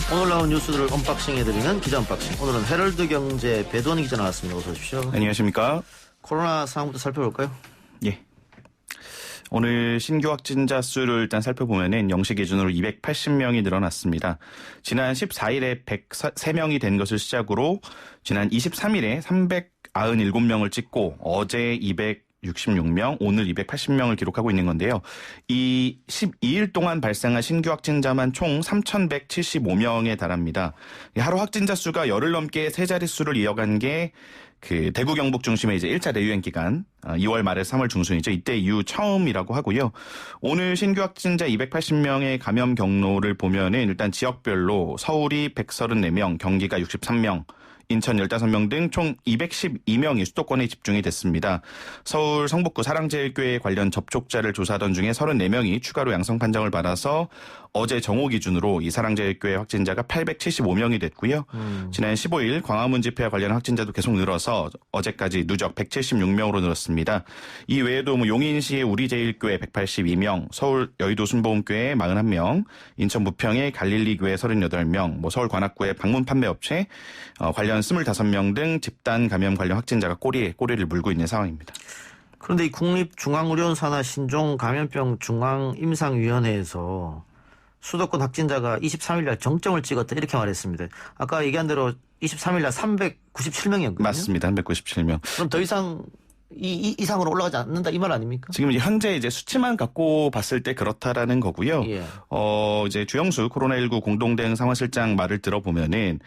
오늘 나온 뉴스들을 언박싱해드리는 기자 언박싱. 오늘은 헤럴드 경제 배도원 기자 나왔습니다. 어서 오십시오. 안녕하십니까. 코로나 상황부터 살펴볼까요? 예. 오늘 신규 확진자 수를 일단 살펴보면은 0시 기준으로 280명이 늘어났습니다. 지난 14일에 103명이 된 것을 시작으로 지난 23일에 397명을 찍고 어제 266명, 오늘 280명을 기록하고 있는 건데요. 이 12일 동안 발생한 신규 확진자만 총 3,175명에 달합니다. 하루 확진자 수가 열흘 넘게 세 자릿수를 이어간 게 대구 경북 중심의 이제 1차 대유행 기간 2월 말에서 3월 중순이죠. 이때 이후 처음이라고 하고요. 오늘 신규 확진자 280명의 감염 경로를 보면은 일단 지역별로 서울이 134명, 경기가 63명, 인천 15명 등 총 212명이 수도권에 집중이 됐습니다. 서울 성북구 사랑제일교회 관련 접촉자를 조사하던 중에 34명이 추가로 양성 판정을 받아서 어제 정오 기준으로 이 사랑제일교회 확진자가 875명이 됐고요. 지난 15일 광화문 집회와 관련 확진자도 계속 늘어서 어제까지 누적 176명으로 늘었습니다. 이 외에도 용인시의 우리제일교회 182명, 서울 여의도 순복음교회 41명, 인천 부평의 갈릴리교회 38명, 서울 관악구의 방문 판매업체 관련 25명 등 집단 감염 관련 확진자가 꼬리를 물고 있는 상황입니다. 그런데 이 국립중앙의료원산하 신종감염병 중앙임상위원회에서 수도권 확진자가 23일 날 정점을 찍었다 이렇게 말했습니다. 아까 얘기한 대로 23일 날 397명이었거든요. 맞습니다. 397명. 그럼 더 이상 이상으로 올라가지 않는다 이 말 아닙니까? 지금 현재 이제 수치만 갖고 봤을 때 그렇다라는 거고요. 예. 이제 주영수 코로나19 공동대응 상황실장 말을 들어보면은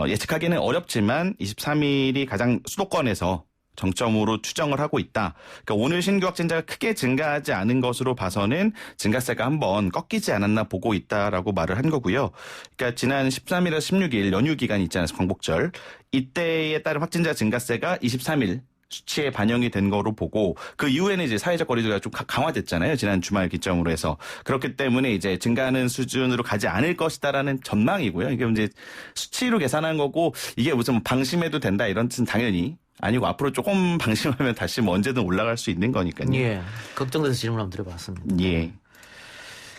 예측하기는 어렵지만 23일이 가장 수도권에서 정점으로 추정을 하고 있다. 그러니까 오늘 신규 확진자가 크게 증가하지 않은 것으로 봐서는 증가세가 한번 꺾이지 않았나 보고 있다라고 말을 한 거고요. 그러니까 지난 13일에서 16일 연휴 기간 있잖아요. 광복절. 이때에 따른 확진자 증가세가 23일 수치에 반영이 된 거로 보고 그 이후에는 이제 사회적 거리두기가 좀 강화됐잖아요. 지난 주말 기점으로 해서. 그렇기 때문에 이제 증가하는 수준으로 가지 않을 것이다라는 전망이고요. 이게 이제 수치로 계산한 거고 이게 무슨 방심해도 된다 이런 뜻은 당연히 아니고 앞으로 조금 방심하면 다시 언제든 올라갈 수 있는 거니까요. 예. 걱정돼서 질문 한번 드려봤습니다. 예.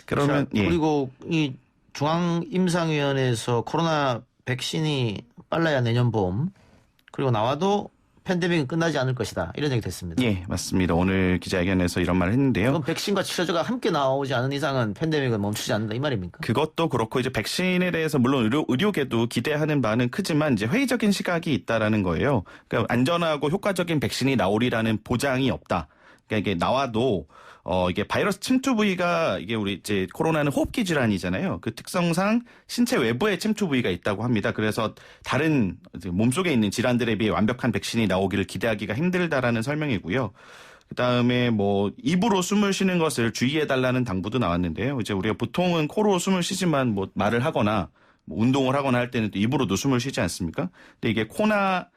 그러면 자, 그리고 이 중앙임상위원회에서 코로나 백신이 빨라야 내년 봄 그리고 나와도 팬데믹은 끝나지 않을 것이다. 이런 얘기 됐습니다. 예, 맞습니다. 오늘 기자회견에서 이런 말을 했는데요. 그럼 백신과 치료제가 함께 나오지 않은 이상은 팬데믹은 멈추지 않는다 이 말입니까? 그것도 그렇고 이제 백신에 대해서 물론 의료계도 기대하는 바는 크지만 이제 회의적인 시각이 있다라는 거예요. 그러니까 안전하고 효과적인 백신이 나오리라는 보장이 없다. 그러니까 이게 나와도 이게 바이러스 침투 부위가 이게 우리 이제 코로나는 호흡기 질환이잖아요. 그 특성상 신체 외부에 침투 부위가 있다고 합니다. 그래서 다른 몸속에 있는 질환들에 비해 완벽한 백신이 나오기를 기대하기가 힘들다라는 설명이고요. 그다음에 입으로 숨을 쉬는 것을 주의해 달라는 당부도 나왔는데요. 이제 우리가 보통은 코로 숨을 쉬지만 말을 하거나 운동을 하거나 할 때는 또 입으로도 숨을 쉬지 않습니까? 근데 이게 코나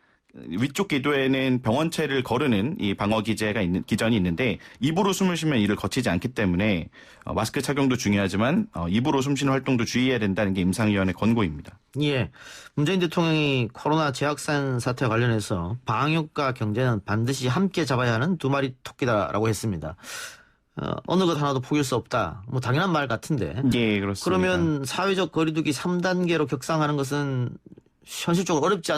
위쪽 기도에는 병원체를 거르는 이 방어 기전이 있는데 입으로 숨을 쉬면 이를 거치지 않기 때문에 마스크 착용도 중요하지만 입으로 숨쉬는 활동도 주의해야 된다는 게 임상위원회 권고입니다. 예, 문재인 대통령이 코로나 재확산 사태와 관련해서 방역과 경제는 반드시 함께 잡아야 하는 두 마리 토끼다라고 했습니다. 어느 것 하나도 포기할 수 없다. 당연한 말 같은데. 예, 그렇습니다. 그러면 사회적 거리두기 3단계로 격상하는 것은 현실적으로 어렵지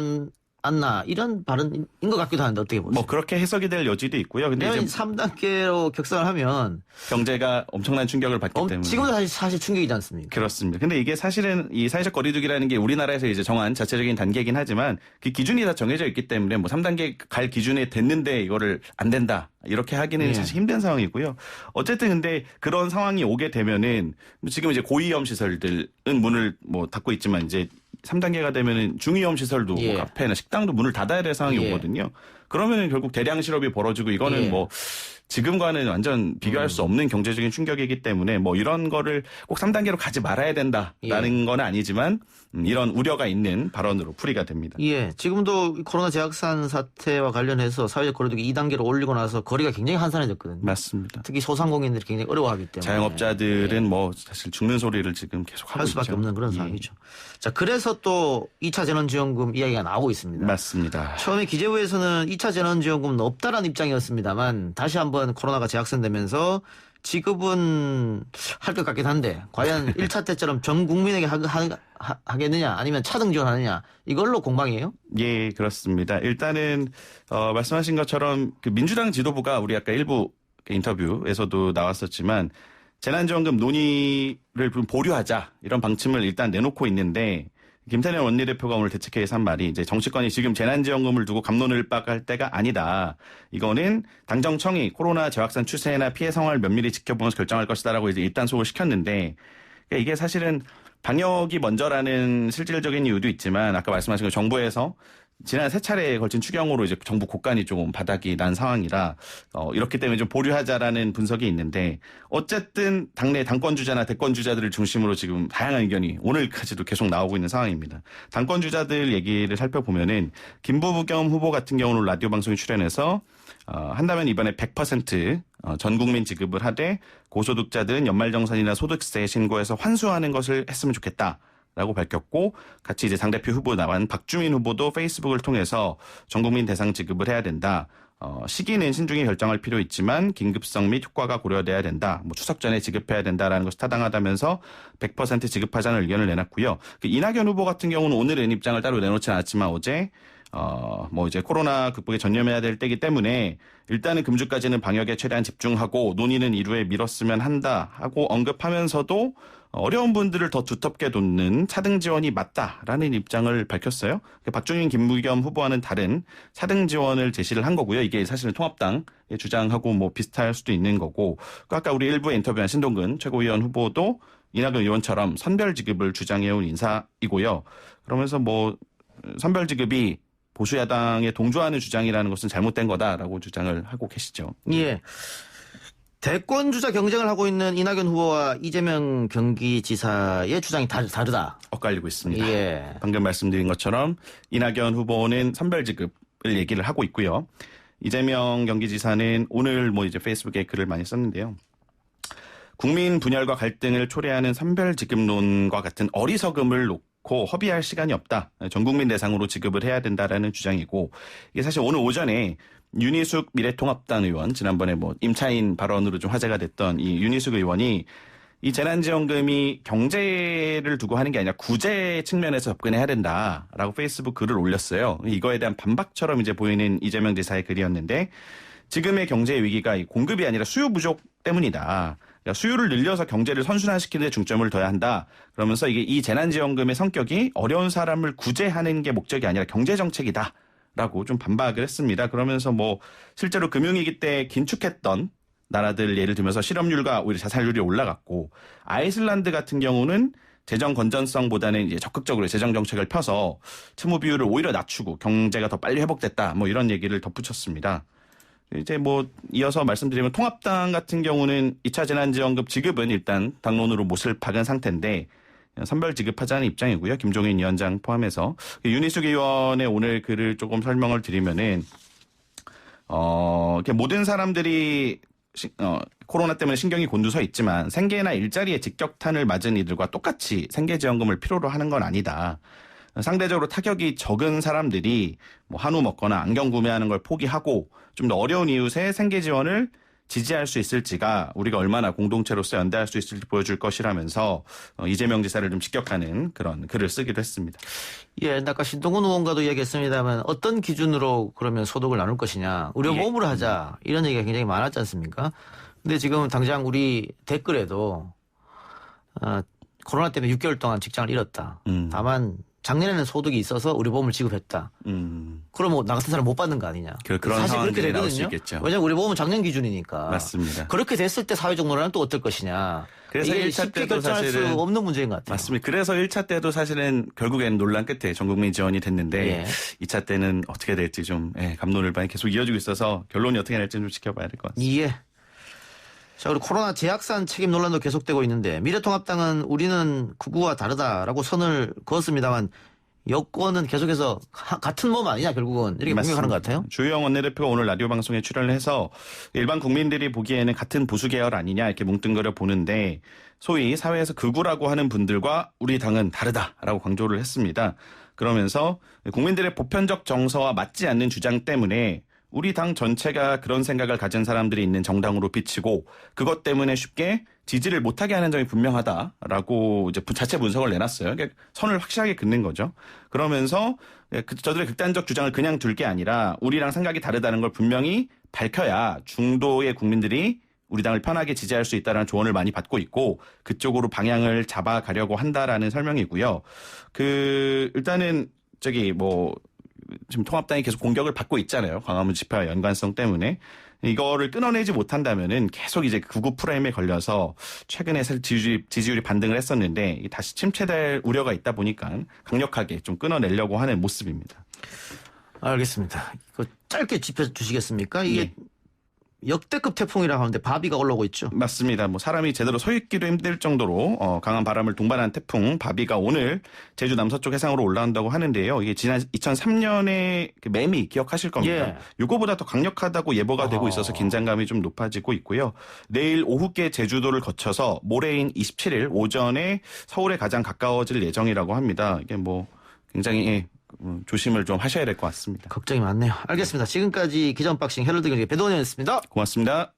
않나 이런 발언인 것 같기도 하는데 어떻게 보세요? 그렇게 해석이 될 여지도 있고요. 근데 이제 3단계로 격상을 하면 경제가 엄청난 충격을 받기 때문에 지금도 사실 충격이지 않습니까? 그렇습니다. 근데 이게 사실은 이 사회적 거리두기라는 게 우리나라에서 이제 정한 자체적인 단계이긴 하지만 그 기준이 다 정해져 있기 때문에 3단계 갈 기준에 됐는데 이거를 안 된다. 이렇게 하기는 사실 힘든 상황이고요. 어쨌든 근데 그런 상황이 오게 되면은 지금 이제 고위험 시설들은 문을 닫고 있지만 이제 3단계가 되면은 중위험 시설도 카페나 식당도 문을 닫아야 될 상황이 오거든요. 그러면은 결국 대량 실업이 벌어지고 이거는 지금과는 완전 비교할 수 없는 경제적인 충격이기 때문에 이런 거를 꼭 3단계로 가지 말아야 된다라는 건 아니지만 이런 우려가 있는 발언으로 풀이가 됩니다. 예, 지금도 코로나 재확산 사태와 관련해서 사회적 거리두기 2단계로 올리고 나서 거리가 굉장히 한산해졌거든요. 맞습니다. 특히 소상공인들이 굉장히 어려워하기 때문에 자영업자들은 사실 죽는 소리를 지금 계속 하고 할 수밖에 있죠. 없는 그런 상황이죠. 자, 그래서 그래서 또 2차 재난지원금 이야기가 나오고 있습니다. 맞습니다. 처음에 기재부에서는 2차 재난지원금은 없다라는 입장이었습니다만 다시 한번 코로나가 재확산되면서 지급은 할 것 같긴 한데 과연 1차 때처럼 전 국민에게 하겠느냐 아니면 차등 지원하느냐 이걸로 공방이에요? 예, 그렇습니다. 일단은 말씀하신 것처럼 그 민주당 지도부가 우리 아까 일부 인터뷰에서도 나왔었지만 재난지원금 논의를 보류하자 이런 방침을 일단 내놓고 있는데 김태년 원내대표가 오늘 대책회의에서 한 말이 이제 정치권이 지금 재난지원금을 두고 갑론을 빡할 때가 아니다. 이거는 당정청이 코로나 재확산 추세나 피해 상황을 면밀히 지켜보면서 결정할 것이다라고 이제 입단속을 시켰는데 그러니까 이게 사실은 방역이 먼저라는 실질적인 이유도 있지만 아까 말씀하신 것 정부에서 지난 3차례에 걸친 추경으로 이제 정부 곳간이 조금 바닥이 난 상황이라 이렇기 때문에 좀 보류하자라는 분석이 있는데 어쨌든 당내 당권 주자나 대권 주자들을 중심으로 지금 다양한 의견이 오늘까지도 계속 나오고 있는 상황입니다. 당권 주자들 얘기를 살펴보면은 김부겸 후보 같은 경우는 라디오 방송에 출연해서 한다면 이번에 100% 전 국민 지급을 하되 고소득자들은 연말정산이나 소득세 신고해서 환수하는 것을 했으면 좋겠다. 라고 밝혔고 같이 이제 당대표 후보 나온 박주민 후보도 페이스북을 통해서 전국민 대상 지급을 해야 된다. 시기는 신중히 결정할 필요 있지만 긴급성 및 효과가 고려돼야 된다. 뭐 추석 전에 지급해야 된다라는 것이 타당하다면서 100% 지급하자는 의견을 내놨고요. 그 이낙연 후보 같은 경우는 오늘은 입장을 따로 내놓지 않았지만 어제 뭐 이제 코로나 극복에 전념해야 될 때이기 때문에 일단은 금주까지는 방역에 최대한 집중하고 논의는 이루에 미뤘으면 한다 하고 언급하면서도 어려운 분들을 더 두텁게 돕는 차등 지원이 맞다라는 입장을 밝혔어요. 박주민, 김부겸 후보와는 다른 차등 지원을 제시를 한 거고요. 이게 사실은 통합당의 주장하고 뭐 비슷할 수도 있는 거고 아까 우리 일부에 인터뷰한 신동근 최고위원 후보도 이낙연 의원처럼 선별 지급을 주장해온 인사이고요. 그러면서 뭐 선별 지급이 보수 야당에 동조하는 주장이라는 것은 잘못된 거다라고 주장을 하고 계시죠. 예. 대권 주자 경쟁을 하고 있는 이낙연 후보와 이재명 경기지사의 주장이 다르다. 엇갈리고 있습니다. 예. 방금 말씀드린 것처럼 이낙연 후보는 선별지급을 얘기를 하고 있고요. 이재명 경기지사는 오늘 뭐 이제 페이스북에 글을 많이 썼는데요. 국민 분열과 갈등을 초래하는 선별지급론과 같은 어리석음을 놓고 허비할 시간이 없다. 전 국민 대상으로 지급을 해야 된다라는 주장이고 이게 사실 오늘 오전에 윤희숙 미래통합당 의원 지난번에 뭐 임차인 발언으로 좀 화제가 됐던 이 윤희숙 의원이 이 재난지원금이 경제를 두고 하는 게 아니라 구제 측면에서 접근해야 된다라고 페이스북 글을 올렸어요. 이거에 대한 반박처럼 이제 보이는 이재명 지사의 글이었는데 지금의 경제 위기가 공급이 아니라 수요 부족 때문이다. 그러니까 수요를 늘려서 경제를 선순환시키는 데 중점을 둬야 한다. 그러면서 이게 이 재난지원금의 성격이 어려운 사람을 구제하는 게 목적이 아니라 경제정책이다. 라고 좀 반박을 했습니다. 그러면서 뭐 실제로 금융위기 때 긴축했던 나라들 예를 들면서 실업률과 오히려 자살률이 올라갔고 아이슬란드 같은 경우는 재정 건전성보다는 이제 적극적으로 재정 정책을 펴서 채무 비율을 오히려 낮추고 경제가 더 빨리 회복됐다. 뭐 이런 얘기를 덧붙였습니다. 이제 뭐 이어서 말씀드리면 통합당 같은 경우는 2차 재난지원금 지급은 일단 당론으로 못을 박은 상태인데 선별 지급하자는 입장이고요. 김종인 위원장 포함해서 윤희숙 의원의 오늘 글을 조금 설명을 드리면은 모든 사람들이 코로나 때문에 신경이 곤두서 있지만 생계나 일자리에 직격탄을 맞은 이들과 똑같이 생계지원금을 필요로 하는 건 아니다. 상대적으로 타격이 적은 사람들이 뭐 한우 먹거나 안경 구매하는 걸 포기하고 좀 더 어려운 이웃의 생계 지원을 지지할 수 있을지가 우리가 얼마나 공동체로서 연대할 수 있을지 보여줄 것이라면서 이재명 지사를 좀 직격하는 그런 글을 쓰기도 했습니다. 예, 아까 신동훈 의원과도 이야기했습니다만 어떤 기준으로 그러면 소득을 나눌 것이냐. 의료보험으로 하자. 이런 얘기가 굉장히 많았지 않습니까? 근데 지금 당장 우리 댓글에도 코로나 때문에 6개월 동안 직장을 잃었다. 다만 작년에는 소득이 있어서 의료보험을 지급했다. 그러면 나 같은 사람 못 받는 거 아니냐. 그런 사실 그렇게 상황들이 나올 수 되거든요. 있겠죠. 왜냐하면 의료보험은 작년 기준이니까. 맞습니다. 그렇게 됐을 때 사회적 논란은 또 어떨 것이냐. 그래서 이게 1차 쉽게 때도 결정할 사실은 수 없는 문제인 것 같아요. 맞습니다. 그래서 1차 때도 사실은 결국에는 논란 끝에 전국민 지원이 됐는데 예. 2차 때는 어떻게 될지 좀 갑론을박이 계속 이어지고 있어서 결론이 어떻게 날지 좀 지켜봐야 될 것 같습니다. 예. 자, 그리고 코로나 재확산 책임 논란도 계속되고 있는데 미래통합당은 우리는 극우와 다르다라고 선을 그었습니다만 여권은 계속해서 같은 몸 아니냐 결국은 이렇게 공격하는 것 같아요. 주호영 원내대표가 오늘 라디오 방송에 출연을 해서 일반 국민들이 보기에는 같은 보수 계열 아니냐 이렇게 뭉뚱그려 보는데 소위 사회에서 극우라고 하는 분들과 우리 당은 다르다라고 강조를 했습니다. 그러면서 국민들의 보편적 정서와 맞지 않는 주장 때문에 우리 당 전체가 그런 생각을 가진 사람들이 있는 정당으로 비치고 그것 때문에 쉽게 지지를 못하게 하는 점이 분명하다라고 이제 자체 분석을 내놨어요. 그러니까 선을 확실하게 긋는 거죠. 그러면서 저들의 극단적 주장을 그냥 둘 게 아니라 우리랑 생각이 다르다는 걸 분명히 밝혀야 중도의 국민들이 우리 당을 편하게 지지할 수 있다는 조언을 많이 받고 있고 그쪽으로 방향을 잡아가려고 한다라는 설명이고요. 일단은 지금 통합당이 계속 공격을 받고 있잖아요. 광화문 집회와 연관성 때문에. 이거를 끊어내지 못한다면은 계속 이제 극우 프레임에 걸려서 최근에 지지율이 반등을 했었는데 다시 침체될 우려가 있다 보니까 강력하게 좀 끊어내려고 하는 모습입니다. 알겠습니다. 짧게 짚어 주시겠습니까? 이게 예. 역대급 태풍이라고 하는데 바비가 올라오고 있죠. 맞습니다. 사람이 제대로 서 있기도 힘들 정도로 강한 바람을 동반한 태풍 바비가 오늘 제주 남서쪽 해상으로 올라온다고 하는데요. 이게 지난 2003년에 그 매미 기억하실 겁니다. 예. 이거보다 더 강력하다고 예보가 되고 있어서 긴장감이 좀 높아지고 있고요. 내일 오후께 제주도를 거쳐서 모레인 27일 오전에 서울에 가장 가까워질 예정이라고 합니다. 이게 굉장히 조심을 좀 하셔야 될 것 같습니다. 걱정이 많네요. 알겠습니다. 지금까지 기자 언박싱 헤럴드 경제 배도원이었습니다. 고맙습니다.